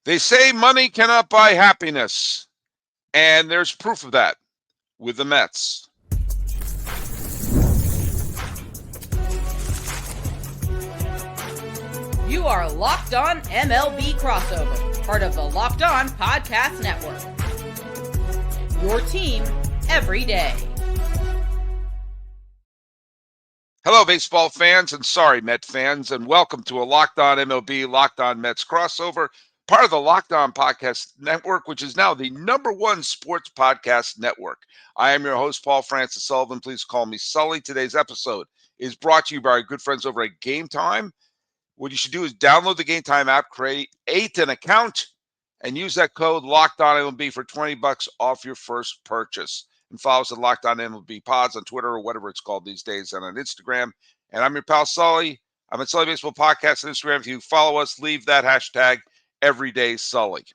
They say money cannot buy happiness, and there's proof of that with the Mets. You are Locked On MLB Crossover, part of the Locked On Podcast Network. Your team every day. Hello, baseball fans, and sorry, Met fans, and welcome to a Locked On MLB, Locked On Mets crossover, part of the Locked On Podcast Network, which is now the #1 sports podcast network. I am your host, Paul Francis Sullivan. Please call me Sully. Today's episode is brought to you by our good friends over at Game Time. What you should do is download the Game Time app, create an account, and use that code Locked On MLB for $20 off your first purchase. And follow us at Locked On MLB Pods on Twitter or whatever it's called these days, and on Instagram. And I'm your pal Sully. I'm at Sully Baseball Podcast on Instagram. If you follow us, leave that hashtag #EverydaySully.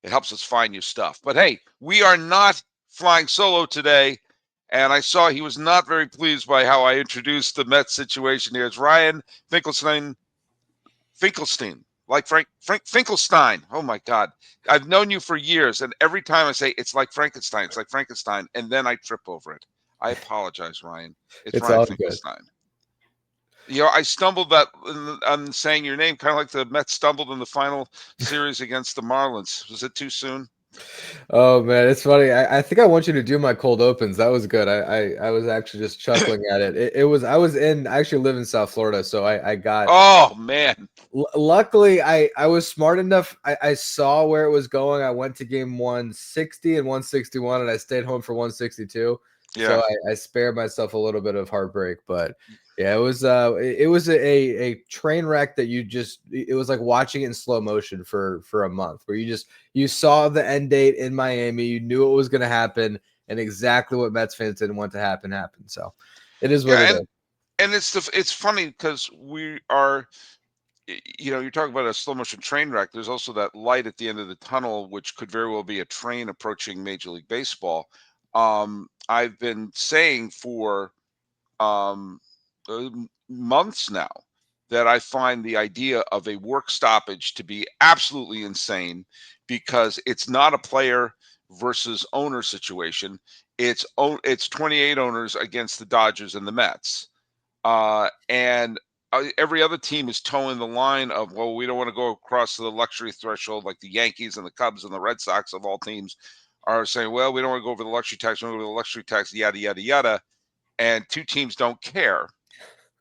It helps us find your stuff. But hey, we are not flying solo today, and I saw he was not very pleased by how I introduced the Mets situation here. It's Ryan Finkelstein, like Frank Finkelstein. Oh my God. I've known you for years, and every time I say it's like Frankenstein, and then I trip over it. I apologize, Ryan. It's Ryan Finkelstein. Good. You know, I stumbled on saying your name, kind of like the Mets stumbled in the final series against the Marlins. Was it too soon? Oh man, it's funny. I think I want you to do my cold opens. That was good. I was actually just chuckling at it. I actually live in South Florida, so I got. Oh man. Luckily, I was smart enough. I saw where it was going. I went to game 160 and 161, and I stayed home for 162. Yeah. So I spared myself a little bit of heartbreak, but yeah, it was a train wreck that it was like watching it in slow motion for a month, where you saw the end date in Miami, you knew it was going to happen, and exactly what Mets fans didn't want to happen happened. So it is what it is. And it's funny because we are, you know, you're talking about a slow motion train wreck. There's also that light at the end of the tunnel, which could very well be a train approaching Major League Baseball. I've been saying for months now that I find the idea of a work stoppage to be absolutely insane, because it's not a player versus owner situation. It's 28 owners against the Dodgers and the Mets. And every other team is towing the line of, well, we don't want to go across the luxury threshold, like the Yankees and the Cubs and the Red Sox of all teams are saying, well, we don't want to go over the luxury tax, we don't want to go over the luxury tax, yada, yada, yada. And two teams don't care.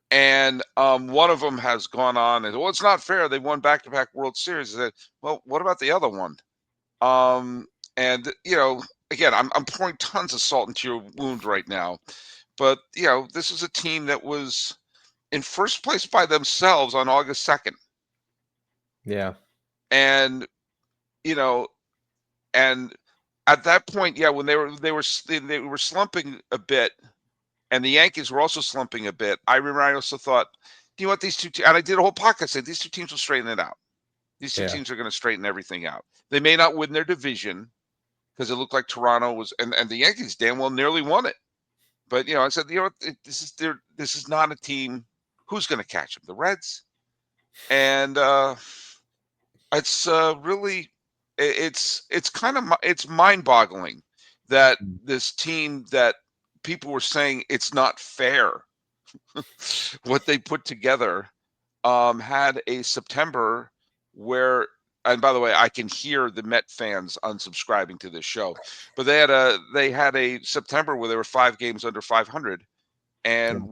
And one of them has gone on and, well, it's not fair. They won back-to-back World Series. I said, well, what about the other one? And, you know, again, I'm pouring tons of salt into your wound right now. But, you know, this is a team that was in first place by themselves on August 2nd. Yeah. And, you know, and at that point, yeah, when they were slumping a bit, and the Yankees were also slumping a bit, I remember I also thought, do you want these two teams? And I did a whole podcast saying these two teams will straighten it out. These two teams are going to straighten everything out. They may not win their division, because it looked like Toronto was, and the Yankees damn well nearly won it. But, you know, I said, you know what, this is not a team. Who's going to catch them? The Reds? And it's really, it's mind-boggling that this team that people were saying it's not fair what they put together had a September where, and by the way, I can hear the Met fans unsubscribing to this show, but they had a September where they were 5 games under 500, and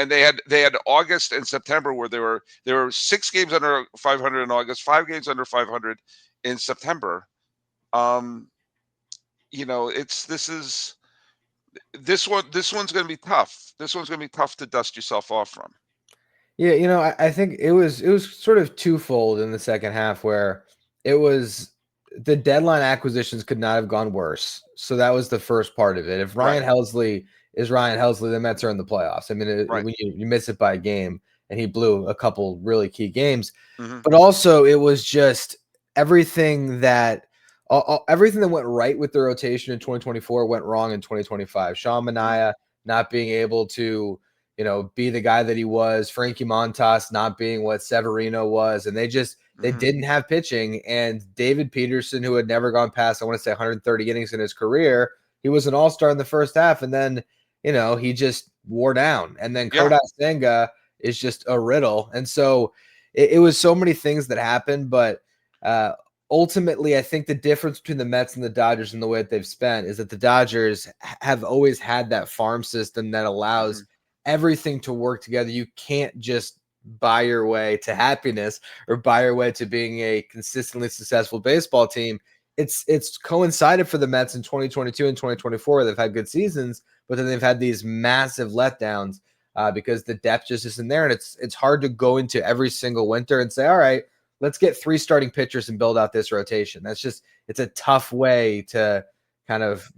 they had August and September where there were 6 games under 500 in August, 5 games under 500 in September. You know, this one's going to be tough. This one's going to be tough to dust yourself off from. Yeah, you know, I think it was sort of twofold in the second half, where it was the deadline acquisitions could not have gone worse. So that was the first part of it. If Ryan Helsley is Ryan Helsley, the Mets are in the playoffs. I mean, when you miss it by a game, and he blew a couple really key games, but also it was just everything that went right with the rotation in 2024 went wrong in 2025. Sean Manaea not being able to, you know, be the guy that he was, Frankie Montas not being what Severino was, and they just They didn't have pitching, and David Peterson, who had never gone past, I want to say 130 innings in his career, he was an all-star in the first half, and then, he just wore down. And then Yeah. Kodai Senga is just a riddle. And so it was so many things that happened, but ultimately, I think the difference between the Mets and the Dodgers and the way that they've spent is that the Dodgers have always had that farm system that allows everything to work together. You can't just buy your way to happiness or buy your way to being a consistently successful baseball team. It's coincided for the Mets in 2022 and 2024. They've had good seasons, but then they've had these massive letdowns because the depth just isn't there. And it's hard to go into every single winter and say, all right, let's get 3 starting pitchers and build out this rotation. It's a tough way to kind of,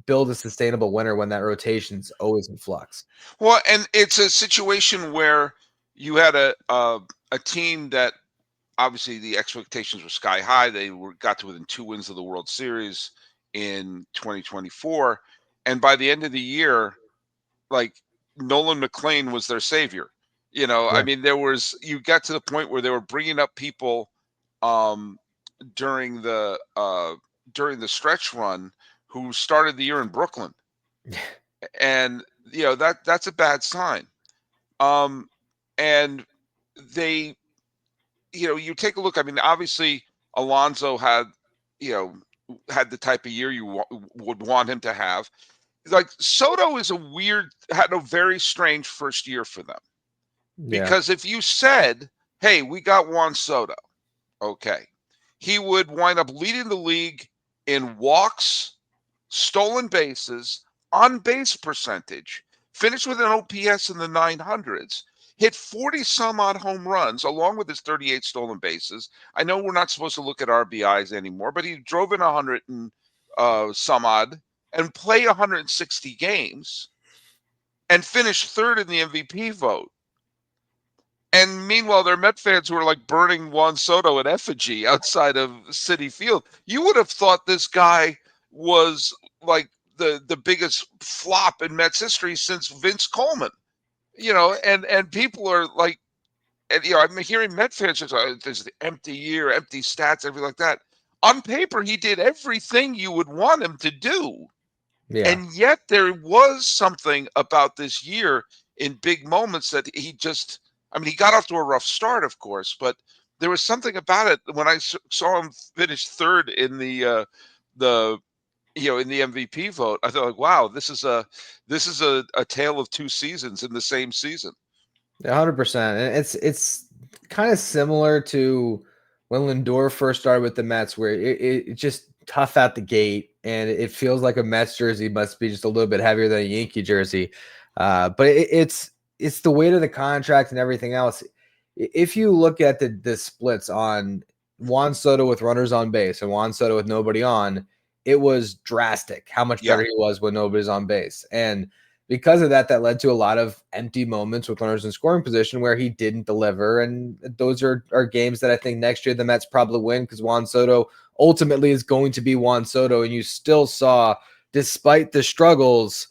build a sustainable winner when that rotation's always in flux. Well, and it's a situation where you had a team that obviously the expectations were sky high. They got to within 2 wins of the World Series in 2024, and by the end of the year, like Nolan McLean was their savior. I mean, you got to the point where they were bringing up people during the stretch run who started the year in Brooklyn, and that's a bad sign. And they, you take a look. I mean, obviously Alonso had the type of year you would want him to have. Like Soto had a very strange first year for them. Because if you said, hey, we got Juan Soto, okay, he would wind up leading the league in walks, stolen bases, on base percentage, finished with an OPS in the 900s, hit 40 some odd home runs along with his 38 stolen bases. I know we're not supposed to look at RBIs anymore, but he drove in 100 and some odd and play 160 games and finish third in the MVP vote. And meanwhile, there are Met fans who are like burning Juan Soto in effigy outside of Citi Field. You would have thought this guy was like the biggest flop in Mets history since Vince Coleman. And people are like, and I'm hearing Met fans say, oh, there's the empty year, empty stats, everything like that. On paper, he did everything you would want him to do. Yeah. And yet there was something about this year in big moments that he got off to a rough start, of course, but there was something about it when I saw him finish third in the in the MVP vote. I thought, like, wow, this is a tale of 2 seasons in the same season. 100%. And it's kind of similar to when Lindor first started with the Mets, where it just tough out the gate, and it feels like a Mets jersey must be just a little bit heavier than a Yankee jersey. But it's the weight of the contract and everything else. If you look at the splits on Juan Soto with runners on base and Juan Soto with nobody on, it was drastic how much better he was when nobody's on base. And because of that led to a lot of empty moments with runners in scoring position where he didn't deliver. And those are games that I think next year the Mets probably win because Juan Soto ultimately is going to be Juan Soto. And you still saw, despite the struggles,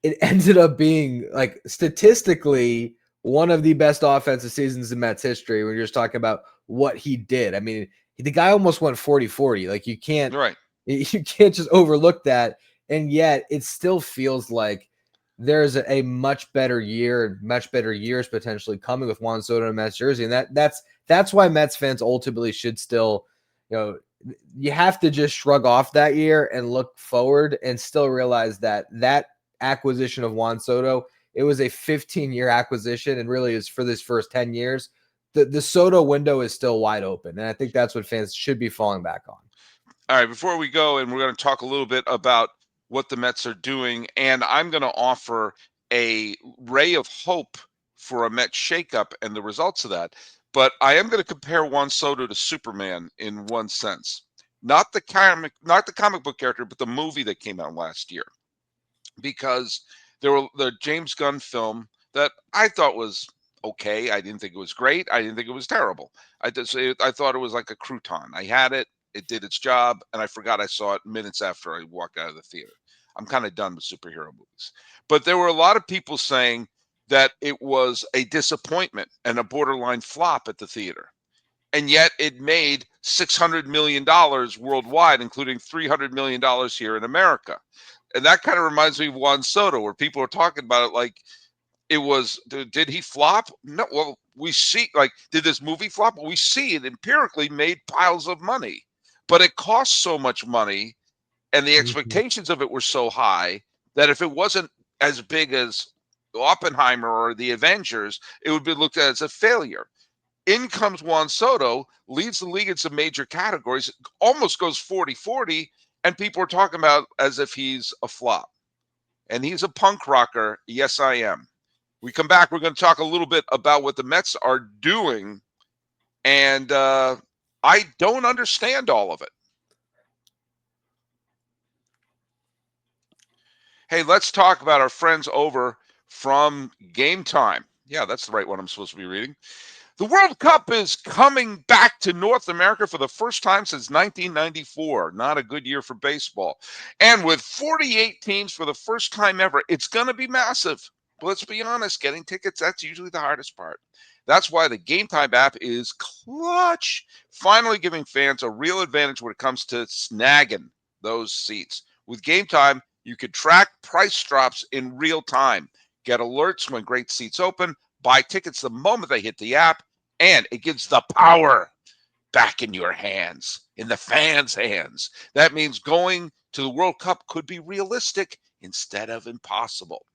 it ended up being, like, statistically one of the best offensive seasons in Mets history when you're just talking about what he did. I mean, the guy almost went 40-40. Like, you can't just overlook that. And yet it still feels like there's a much better year, much better years potentially coming with Juan Soto in Mets jersey. And that's why Mets fans ultimately should still, you have to just shrug off that year and look forward and still realize that acquisition of Juan Soto, it was a 15-year acquisition and really is for this first 10 years. The Soto window is still wide open. And I think that's what fans should be falling back on. All right, before we go, and we're going to talk a little bit about what the Mets are doing, and I'm going to offer a ray of hope for a Mets shakeup and the results of that. But I am going to compare Juan Soto to Superman in one sense, not the comic book character, but the movie that came out last year, because there were the James Gunn film that I thought was okay. I didn't think it was great. I didn't think it was terrible. I thought it was like a crouton. I had it. It did its job, and I forgot I saw it minutes after I walked out of the theater. I'm kind of done with superhero movies. But there were a lot of people saying that it was a disappointment and a borderline flop at the theater. and yet it made $600 million worldwide, including $300 million here in America. And that kind of reminds me of Juan Soto, where people are talking about it like it was, did he flop? No, well, we see, like, did this movie flop? Well, we see it empirically made piles of money, but it cost so much money, and the expectations of it were so high that if it wasn't as big as Oppenheimer or the Avengers, it would be looked at as a failure. In comes Juan Soto, leads the league in some major categories, almost goes 40-40, and people are talking about as if he's a flop. And he's a punk rocker. Yes, I am. We come back, we're going to talk a little bit about what the Mets are doing, and I don't understand all of it. Hey, let's talk about our friends over from Game Time. Yeah, that's the right one I'm supposed to be reading. The World Cup is coming back to North America for the first time since 1994. Not a good year for baseball. And with 48 teams for the first time ever, it's going to be massive. But let's be honest, getting tickets, that's usually the hardest part. That's why the Game Time app is clutch, finally giving fans a real advantage when it comes to snagging those seats. With Game Time, you can track price drops in real time, get alerts when great seats open, buy tickets the moment they hit the app, and it gives the power back in your hands, in the fans' hands. That means going to the World Cup could be realistic instead of impossible.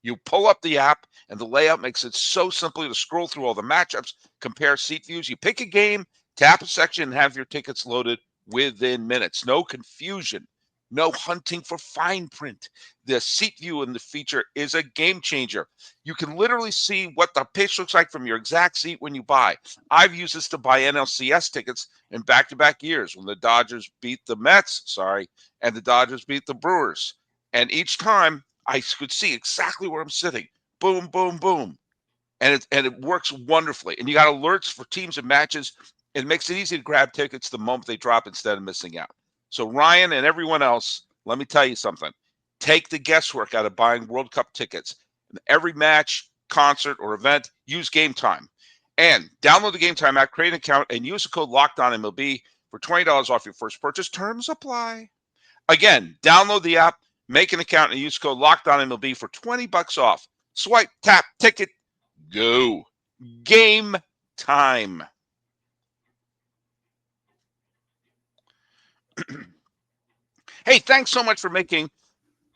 You pull up the app, and the layout makes it so simple to scroll through all the matchups, compare seat views. You pick a game, tap a section, and have your tickets loaded within minutes. No confusion. No hunting for fine print. The seat view in the feature is a game changer. You can literally see what the pitch looks like from your exact seat when you buy. I've used this to buy NLCS tickets in back-to-back years when the Dodgers beat the Mets, and the Dodgers beat the Brewers. And each time I could see exactly where I'm sitting. Boom, boom, boom. And it works wonderfully. And you got alerts for teams and matches. It makes it easy to grab tickets the moment they drop instead of missing out. So Ryan and everyone else, let me tell you something. Take the guesswork out of buying World Cup tickets. In every match, concert, or event, use Game Time. And download the Game Time app, create an account, and use the code LOCKEDONMLB for $20 off your first purchase. Terms apply. Again, download the app, make an account, and use code LOCKEDONMLB for $20 off. Swipe, tap, ticket, go. Game Time. Hey, thanks so much for making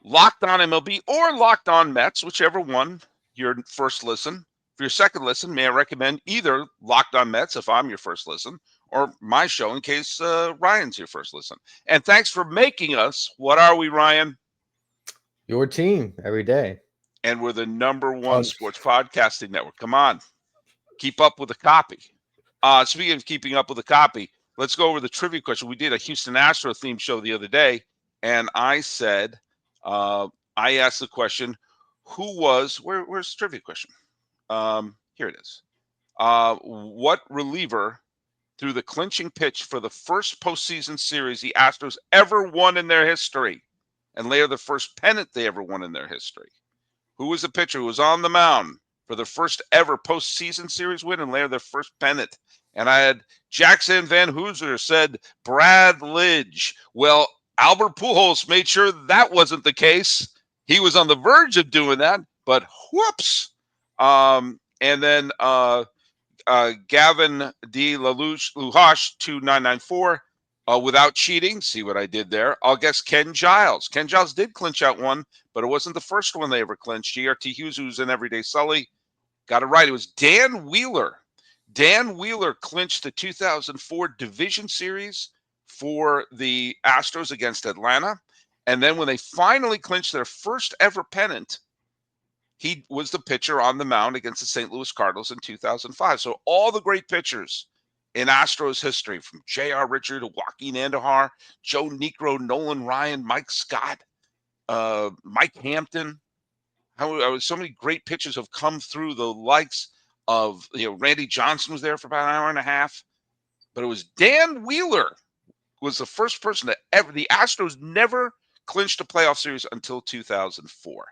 Locked On MLB or Locked On Mets, whichever one your first listen. For your second listen, may I recommend either Locked On Mets if I'm your first listen, or my show in case Ryan's your first listen. And thanks for making us, what are we, Ryan? Your team every day. And we're the #1 sports podcasting network. Come on. Keep up with the copy. Speaking of keeping up with the copy, let's go over the trivia question. We did a Houston Astro themed show the other day, and I said, I asked the question, where's the trivia question? Here it is. What reliever threw the clinching pitch for the first postseason series the Astros ever won in their history, and later the first pennant they ever won in their history? Who was the pitcher who was on the mound for the first ever postseason series win and later their first pennant? And I had Jackson Van Hooser said Brad Lidge. Well, Albert Pujols made sure that wasn't the case. He was on the verge of doing that, but whoops. And then Gavin D. Luhash 2994 without cheating. See what I did there? I'll guess Ken Giles. Ken Giles did clinch out one, but it wasn't the first one they ever clinched. GRT Hughes, who's an everyday Sully, got it right. It was Dan Wheeler. Dan Wheeler clinched the 2004 Division Series for the Astros against Atlanta. And then when they finally clinched their first ever pennant, he was the pitcher on the mound against the St. Louis Cardinals in 2005. So all the great pitchers in Astros history, from J.R. Richard to Joaquin Andujar, Joe Niekro, Nolan Ryan, Mike Scott, Mike Hampton. So many great pitchers have come through, the likes of, Randy Johnson was there for about an hour and a half. But it was Dan Wheeler was the first person that ever, the Astros never clinched a playoff series until 2004.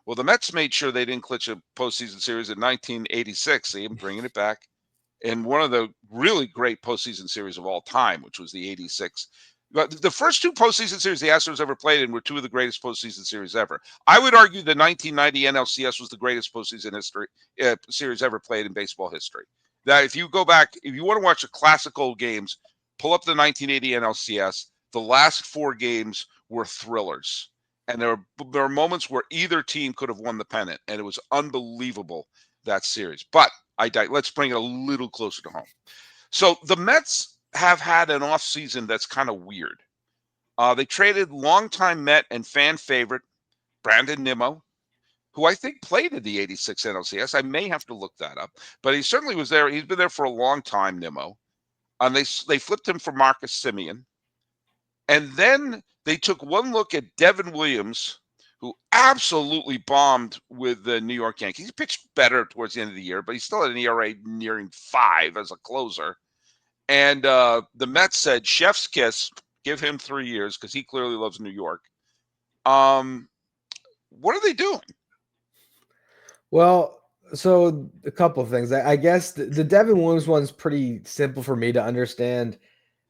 Well, the Mets made sure they didn't clinch a postseason series in 1986. See, I'm bringing it back. in one of the really great postseason series of all time, which was the '86. But the first two postseason series the Astros ever played in were two of the greatest postseason series ever. I would argue the 1990 NLCS was the greatest postseason history series ever played in baseball history. That if you go back, if you want to watch the classical games, pull up the 1980 NLCS. The last four games were thrillers, and there were moments where either team could have won the pennant, and it was unbelievable, that series. But let's bring it a little closer to home. So the Mets have had an offseason that's kind of weird. They traded longtime Met and fan favorite Brandon Nimmo, who I think played in the '86 NLCS. I may have to look that up, but he certainly was there. He's been there for a long time, Nimmo. And they flipped him for Marcus Semien. And then they took one look at Devin Williams, who absolutely bombed with the New York Yankees. He pitched better towards the end of the year, but he still had an ERA nearing 5 as a closer. And the Mets said, chef's kiss, give him 3 years because he clearly loves New York. What are they doing? Well, so a couple of things. I guess the Devin Williams one's pretty simple for me to understand.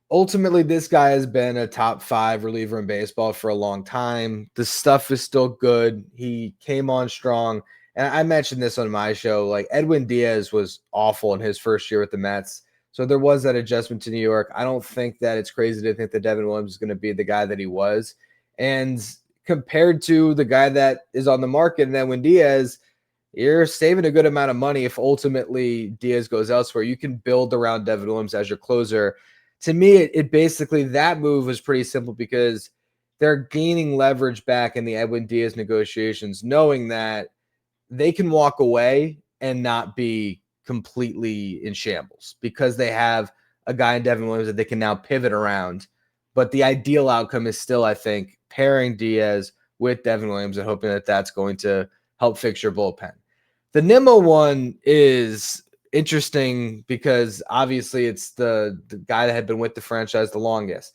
Ultimately, this guy has been a top 5 reliever in baseball for a long time. The stuff is still good. He came on strong. And I mentioned this on my show. Like, Edwin Diaz was awful in his first year with the Mets. So there was that adjustment to New York. I don't think that it's crazy to think that Devin Williams is going to be the guy that he was. And compared to the guy that is on the market, and Edwin Diaz, you're saving a good amount of money if ultimately Diaz goes elsewhere. You can build around Devin Williams as your closer. To me, it basically, that move was pretty simple because they're gaining leverage back in the Edwin Diaz negotiations, knowing that they can walk away and not be completely in shambles because they have a guy in Devin Williams that they can now pivot around. But the ideal outcome is still, I think, pairing Diaz with Devin Williams and hoping that that's going to help fix your bullpen. The Nimmo one is interesting because obviously it's the guy that had been with the franchise the longest.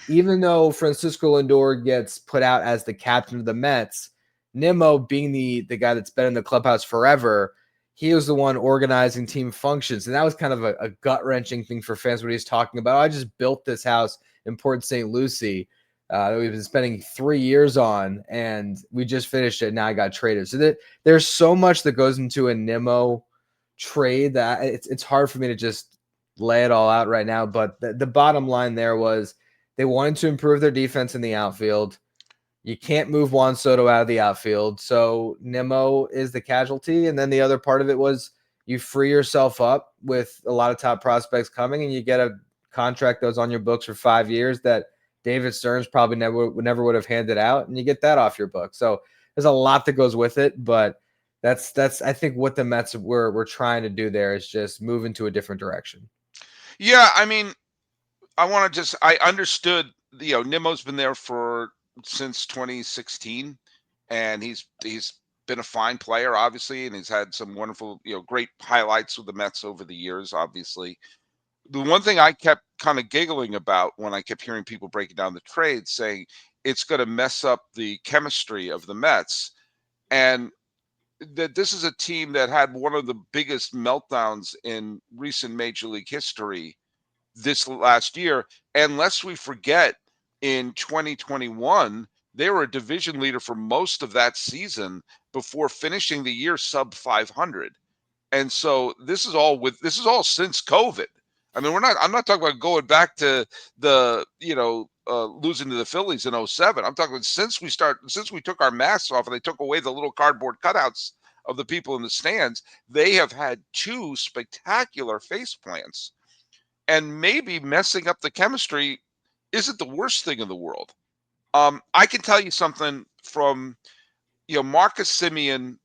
Even though Francisco Lindor gets put out as the captain of the Mets, Nimmo, being the guy that's been in the clubhouse forever, he was the one organizing team functions. And that was kind of a gut-wrenching thing for fans when he's talking about, I just built this house in Port St. Lucie that we've been spending 3 years on, and we just finished it. Now I got traded. So there's so much that goes into a Nimmo trade that it's hard for me to just lay it all out right now. But the bottom line there was they wanted to improve their defense in the outfield. You can't move Juan Soto out of the outfield. So Nimmo is the casualty. And then the other part of it was you free yourself up with a lot of top prospects coming, and you get a contract that was on your books for 5 years that David Stearns probably never would have handed out, and you get that off your book. So there's a lot that goes with it, but that's I think what the Mets were trying to do there is just move into a different direction. Yeah, I mean, I understood, Nimmo's been there since 2016, and he's been a fine player, obviously, and he's had some wonderful, great highlights with the Mets over the years, obviously. The one thing I kept kind of giggling about when I kept hearing people breaking down the trade, saying it's going to mess up the chemistry of the Mets, and that this is a team that had one of the biggest meltdowns in recent Major League history this last year. And lest we forget, in 2021, they were a division leader for most of that season before finishing the year sub 500. And so this is all since COVID. I mean, I'm not talking about going back to the, losing to the Phillies in 2007. I'm talking since we took our masks off and they took away the little cardboard cutouts of the people in the stands, they have had 2 spectacular face plants. And maybe messing up the chemistry isn't the worst thing in the world. I can tell you something from, Marcus Semien.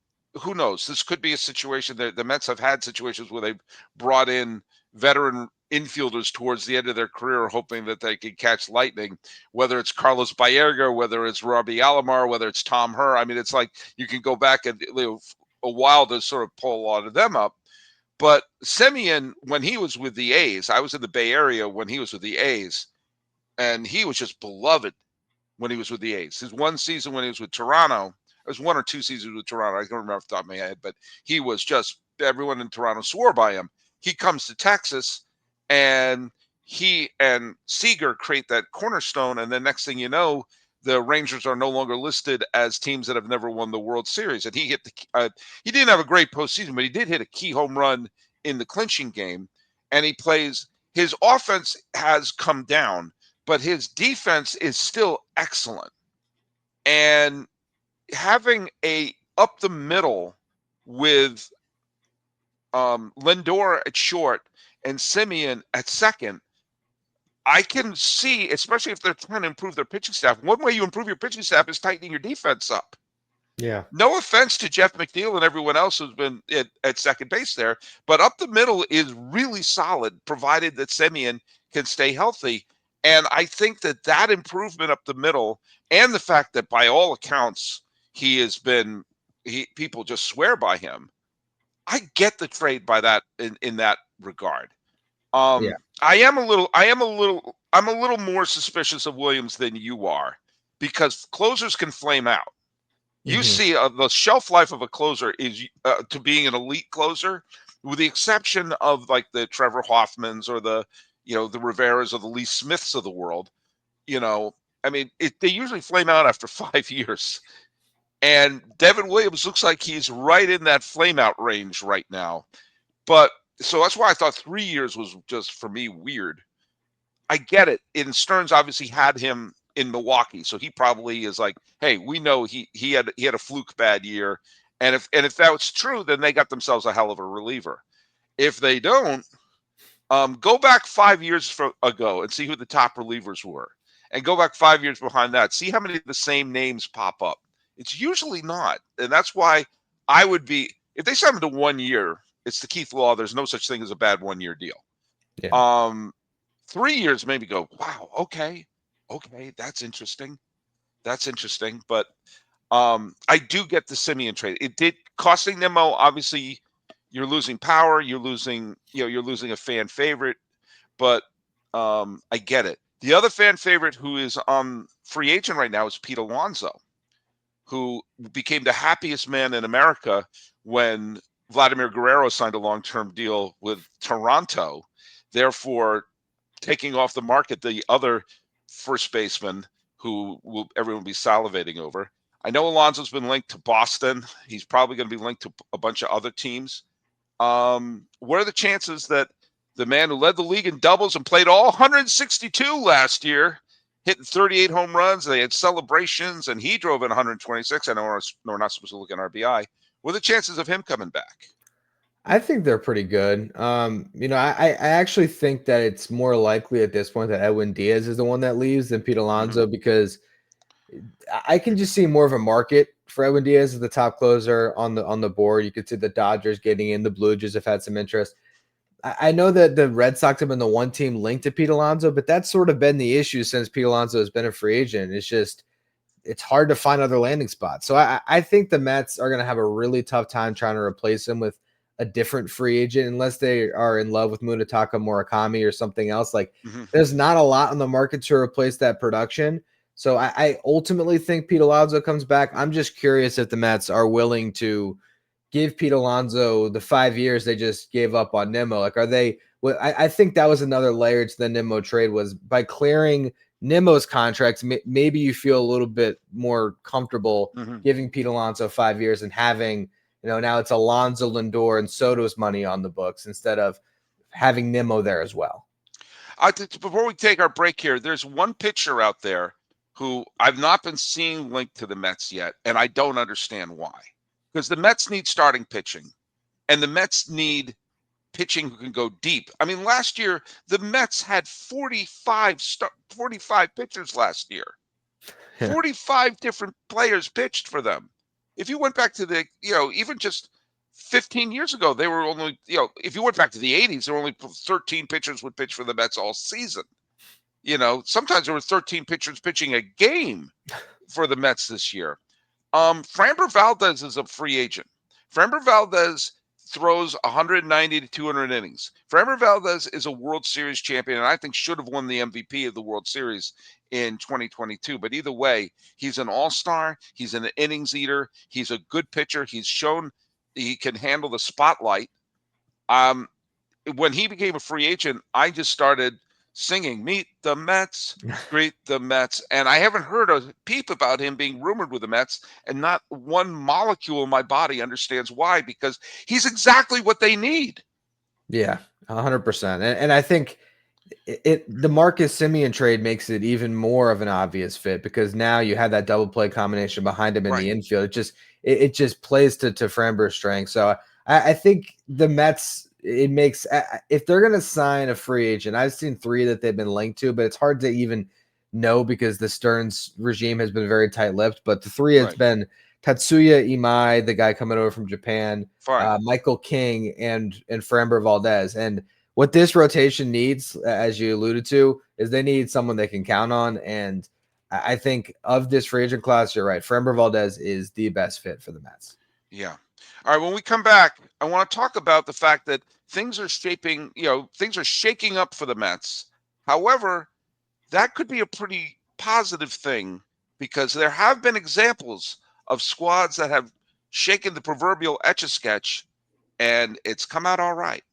Who knows? This could be a situation that the Mets have had situations where they've brought in veteran infielders towards the end of their career, hoping that they could catch lightning, whether it's Carlos Baerga, whether it's Robbie Alomar, whether it's Tom Herr. I mean, it's like you can go back and a while to sort of pull a lot of them up. But Semien, when he was with the A's, I was in the Bay Area when he was with the A's, and he was just beloved when he was with the A's. His one season when he was with Toronto, it was 1 or 2 seasons with Toronto, I don't remember off the top of my head, but he was just, everyone in Toronto swore by him. he comes to Texas, and he and Seager create that cornerstone, and then next thing you know, the Rangers are no longer listed as teams that have never won the World Series. And he hit he didn't have a great postseason, but he did hit a key home run in the clinching game. And he plays. His offense has come down, but his defense is still excellent. And having a up the middle with Lindor at short and Semien at second, I can see, especially if they're trying to improve their pitching staff, one way you improve your pitching staff is tightening your defense up. Yeah. No offense to Jeff McNeil and everyone else who's been at second base there, but up the middle is really solid, provided that Semien can stay healthy. And I think that that improvement up the middle, and the fact that by all accounts he has been, people just swear by him. I get the trade by that in that regard. Yeah. I'm a little more suspicious of Williams than you are, because closers can flame out. You see, the shelf life of a closer is to being an elite closer, with the exception of like the Trevor Hoffmans or the Riveras or the Lee Smiths of the world. I mean, they usually flame out after 5 years. And Devin Williams looks like he's right in that flame out range right now. But so that's why I thought 3 years was just, for me, weird. I get it. And Stearns obviously had him in Milwaukee, so he probably is like, hey, we know he had a fluke bad year, and if that's true, then they got themselves a hell of a reliever. If they don't, go back 5 years ago and see who the top relievers were, and go back 5 years behind that, see how many of the same names pop up. It's usually not, and that's why I would be, if they sign him to 1 year, it's the Keith Law. There's no such thing as a bad 1 year deal. Yeah. 3 years, maybe go, wow, okay, that's interesting. But I do get the Semien trade. It did costing Nimmo. Obviously, you're losing power. You're losing a fan favorite. But I get it. The other fan favorite who is free agent right now is Pete Alonso, who became the happiest man in America when Vladimir Guerrero signed a long-term deal with Toronto, therefore taking off the market the other first baseman who everyone will be salivating over. I know Alonso's been linked to Boston. He's probably going to be linked to a bunch of other teams. What are the chances that the man who led the league in doubles and played all 162 last year, hitting 38 home runs, they had celebrations, and he drove in 126. I know we're not supposed to look at RBI. What are the chances of him coming back? I think they're pretty good. I actually think that it's more likely at this point that Edwin Diaz is the one that leaves than Pete Alonso, because I can just see more of a market for Edwin Diaz as the top closer on the board. You could see the Dodgers getting in, the Blue Jays have had some interest. I know that the Red Sox have been the one team linked to Pete Alonso, but that's sort of been the issue since Pete Alonso has been a free agent. It's hard to find other landing spots. So I think the Mets are going to have a really tough time trying to replace him with a different free agent, unless they are in love with Munetaka Murakami or something else. Like, there's not a lot on the market to replace that production. So I ultimately think Pete Alonso comes back. I'm just curious if the Mets are willing to give Pete Alonso the 5 years they just gave up on Nimmo. Like, are they? Well, I think that was another layer to the Nimmo trade, was by clearing Nimmo's contracts, maybe you feel a little bit more comfortable giving Pete Alonso 5 years and having, now it's Alonso, Lindor, and Soto's money on the books instead of having Nimmo there as well. Before we take our break here, there's one pitcher out there who I've not been seeing linked to the Mets yet, and I don't understand why. Because the Mets need starting pitching, and the Mets need pitching who can go deep. I mean, last year, the Mets had 45 pitchers last year. 45 different players pitched for them. If you went back to even just 15 years ago, they were only, if you went back to the 80s, there were only 13 pitchers would pitch for the Mets all season. Sometimes there were 13 pitchers pitching a game for the Mets this year. Framber Valdez is a free agent. Framber Valdez throws 190 to 200 innings. Framber Valdez is a World Series champion, and I think should have won the MVP of the World Series in 2022. But either way, he's an all-star. He's an innings eater. He's a good pitcher. He's shown he can handle the spotlight. when he became a free agent, I just started singing "Meet the Mets, Greet the Mets," and I haven't heard a peep about him being rumored with the Mets, and not one molecule in my body understands why, because he's exactly what they need. Yeah, 100%. And I think the Marcus Semien trade makes it even more of an obvious fit, because now you have that double play combination behind him in Right. the infield. It just plays to Framber's strength. So I think the Mets, it makes, if they're going to sign a free agent, I've seen 3 that they've been linked to, but it's hard to even know because the Stearns regime has been very tight-lipped. But the 3 has Right. been Tatsuya Imai, the guy coming over from Japan, Fine. Michael King, and Framber Valdez. And what this rotation needs, as you alluded to, is they need someone they can count on. And I think of this free agent class, you're right. Framber Valdez is the best fit for the Mets. Yeah. All right. When we come back, I want to talk about the fact that things are things are shaking up for the Mets. However, that could be a pretty positive thing, because there have been examples of squads that have shaken the proverbial etch-a-sketch and it's come out all right.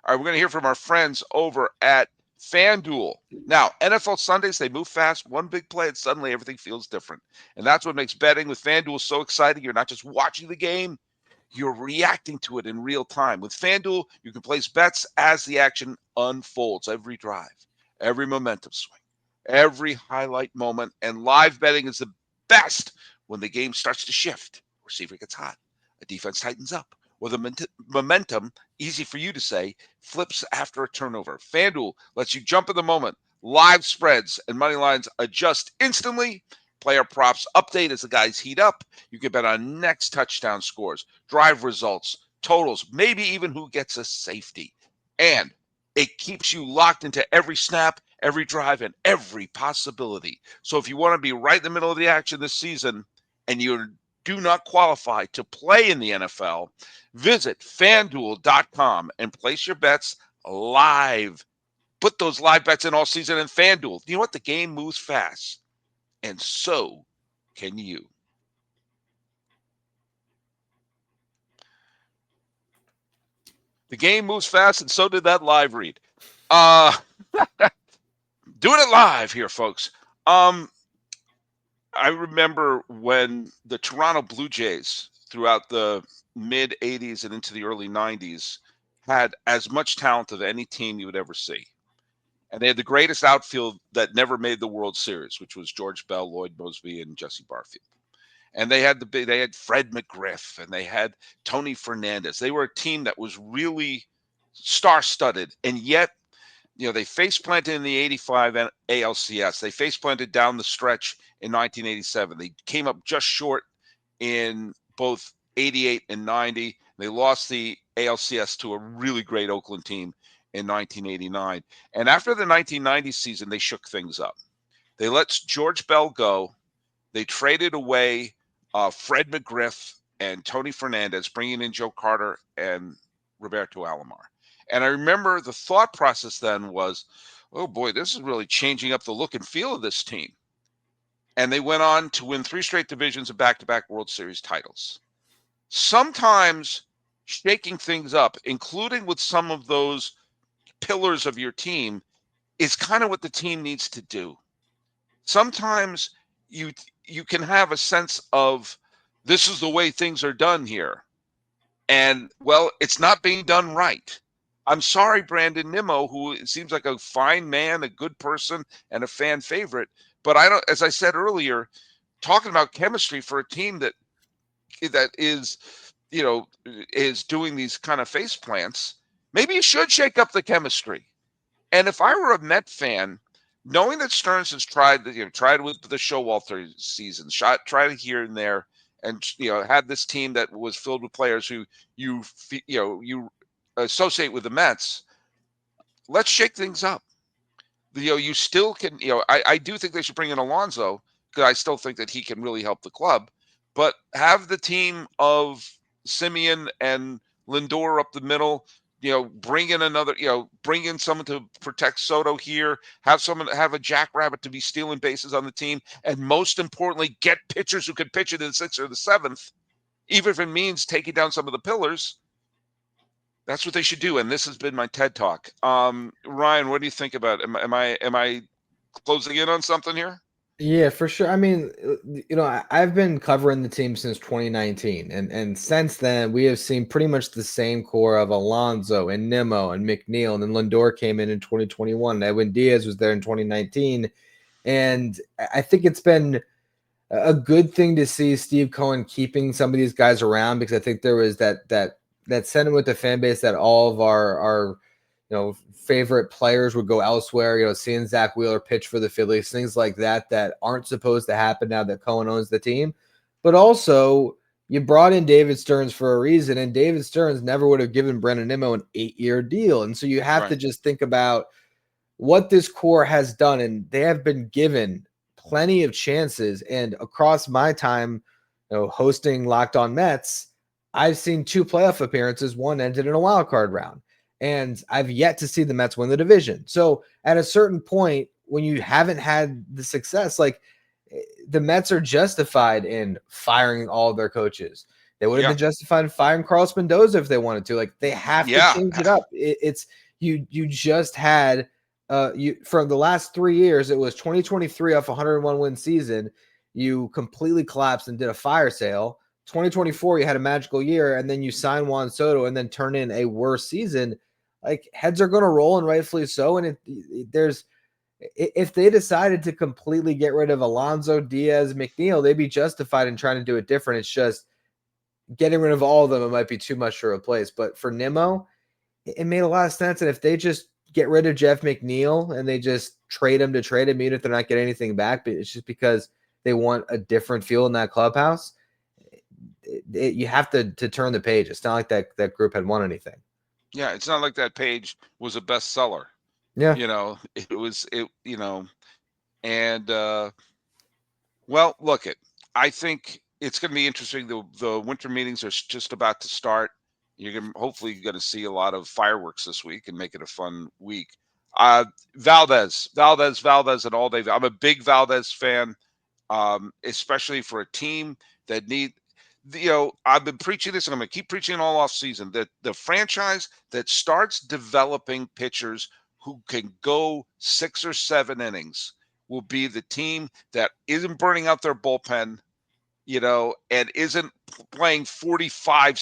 All right, we're going to hear from our friends over at FanDuel. Now, NFL Sundays, they move fast. One big play, and suddenly everything feels different. And that's what makes betting with FanDuel so exciting. You're not just watching the game, you're reacting to it in real time. With FanDuel, you can place bets as the action unfolds. Every drive, every momentum swing, every highlight moment. And live betting is the best when the game starts to shift. Receiver gets hot, a defense tightens up, or the momentum, easy for you to say, flips after a turnover. FanDuel lets you jump in the moment. Live spreads and money lines adjust instantly. Player props update as the guys heat up. You can bet on next touchdown scores, drive results, totals, maybe even who gets a safety. And it keeps you locked into every snap, every drive, and every possibility. So if you want to be right in the middle of the action this season and you do not qualify to play in the NFL, visit fanduel.com and place your bets live. Put those live bets in all season in FanDuel. You know what? The game moves fast, and so can you. The game moves fast, and so did that live read. Uh, doing it live here, folks. I remember when the Toronto Blue Jays, throughout the mid 80s and into the early 90s, had as much talent of any team you would ever see. And they had the greatest outfield that never made the World Series, which was George Bell, Lloyd Mosby, and Jesse Barfield. And they had Fred McGriff, and they had Tony Fernandez. They were a team that was really star-studded, and yet, they face planted in the 85 ALCS. They face planted down the stretch in 1987. They came up just short in both 88 and 90. They lost the ALCS to a really great Oakland team in 1989. And after the 1990 season, they shook things up. They let George Bell go. They traded away Fred McGriff and Tony Fernandez, bringing in Joe Carter and Roberto Alomar. And I remember the thought process then was, oh boy, this is really changing up the look and feel of this team. And they went on to win 3 straight divisions and back-to-back World Series titles. Sometimes shaking things up, including with some of those pillars of your team, is kind of what the team needs to do. Sometimes you can have a sense of, this is the way things are done here. And, well, it's not being done right. I'm sorry, Brandon Nimmo, who seems like a fine man, a good person, and a fan favorite. But I don't, as I said earlier, talking about chemistry for a team that is, is doing these kind of face plants, maybe you should shake up the chemistry. And if I were a Met fan, knowing that Stearns has tried with the Showalter season, tried here and there, and had this team that was filled with players who you associate with the Mets, let's shake things up. You still can. I do think they should bring in Alonso, because I still think that he can really help the club. But have the team of Semien and Lindor up the middle. Bring in someone to protect Soto here. Have a jackrabbit to be stealing bases on the team, and most importantly, get pitchers who can pitch it in the 6th or the 7th. Even if it means taking down some of the pillars, that's what they should do. And this has been my TED Talk. Ryan, what do you think about it? Am I closing in on something here? Yeah, for sure. I mean, I've been covering the team since 2019, and since then we have seen pretty much the same core of Alonso and Nimmo and McNeil, and then Lindor came in 2021. And Edwin Diaz was there in 2019, and I think it's been a good thing to see Steve Cohen keeping some of these guys around, because I think there was that sentiment with the fan base that all of our favorite players would go elsewhere. Seeing Zach Wheeler pitch for the Phillies, things like that aren't supposed to happen now that Cohen owns the team. But also, you brought in David Stearns for a reason, and David Stearns never would have given Brandon Nimmo an 8-year deal. And so you have to just think about what this core has done, and they have been given plenty of chances. And across my time, hosting Locked On Mets, I've seen 2 playoff appearances. One ended in a wild card round. And I've yet to see the Mets win the division. So at a certain point, when you haven't had the success, like, the Mets are justified in firing all of their coaches. They would have been justified in firing Carlos Mendoza if they wanted to. Like, they have to change it up. It's you just had from the last 3 years, it was 2023 off 101 win season. You completely collapsed and did a fire sale. 2024, you had a magical year, and then you sign Juan Soto and then turn in a worse season. Like, heads are going to roll, and rightfully so. And if they decided to completely get rid of Alonso, Diaz, McNeil, they'd be justified in trying to do it different. It's just getting rid of all of them, it might be too much to replace. But for Nimmo, it made a lot of sense. And if they just get rid of Jeff McNeil and they just trade him to trade him, even if they're not getting anything back, but it's just because they want a different feel in that clubhouse, you have to turn the page. It's not like that group had won anything. Yeah, it's not like that page was a bestseller. Yeah. And well, look I think it's going to be interesting. The winter meetings are just about to start. You're hopefully going to see a lot of fireworks this week and make it a fun week. Valdez, and all day. I'm a big Valdez fan, especially for a team that I've been preaching this, and I'm going to keep preaching all off season, that the franchise that starts developing pitchers who can go 6 or 7 innings will be the team that isn't burning out their bullpen, and isn't playing 45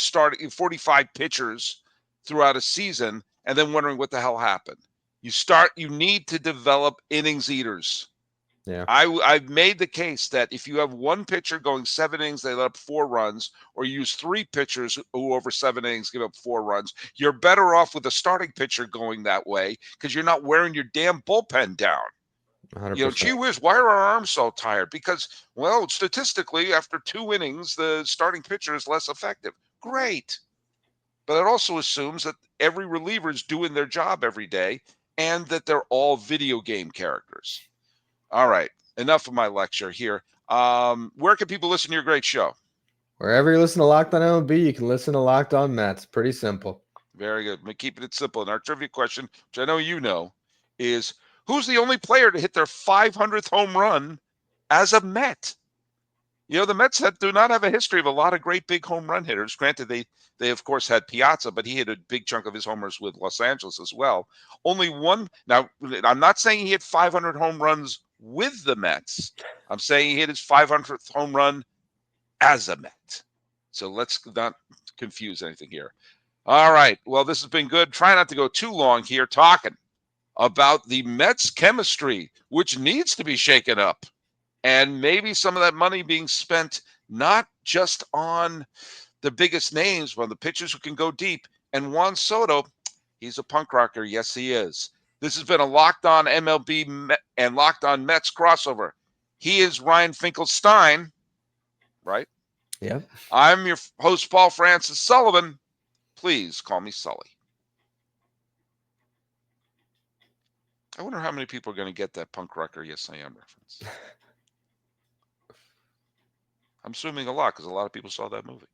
pitchers throughout a season and then wondering what the hell happened. You need to develop innings eaters. Yeah. I've made the case that if you have one pitcher going 7 innings, they let up 4 runs, or use 3 pitchers who over 7 innings give up 4 runs, you're better off with a starting pitcher going that way, because you're not wearing your damn bullpen down. 100%. Gee whiz, why are our arms so tired? Because, well, statistically, after 2 innings, the starting pitcher is less effective. Great. But it also assumes that every reliever is doing their job every day, and that they're all video game characters. All right, enough of my lecture here. Where can people listen to your great show? Wherever you listen to Locked On MLB, you can listen to Locked On Mets. Pretty simple. Very good. We're keeping it simple. And our trivia question, which I know you know, is who's the only player to hit their 500th home run as a Met? The Mets do not have a history of a lot of great big home run hitters. Granted, they of course had Piazza, but he hit a big chunk of his homers with Los Angeles as well. Only one. Now, I'm not saying he hit 500 home runs with the Mets. I'm saying he hit his 500th home run as a Met. So let's not confuse anything here. All right. Well, this has been good. Try not to go too long here talking about the Mets chemistry, which needs to be shaken up. And maybe some of that money being spent not just on the biggest names, but on the pitchers who can go deep. And Juan Soto, he's a punk rocker. Yes, he is. This has been a Locked On MLB and Locked On Mets crossover. He is Ryan Finkelstein, right? Yeah. I'm your host, Paul Francis Sullivan. Please call me Sully. I wonder how many people are going to get that punk rocker Yes I Am reference. I'm assuming a lot, because a lot of people saw that movie.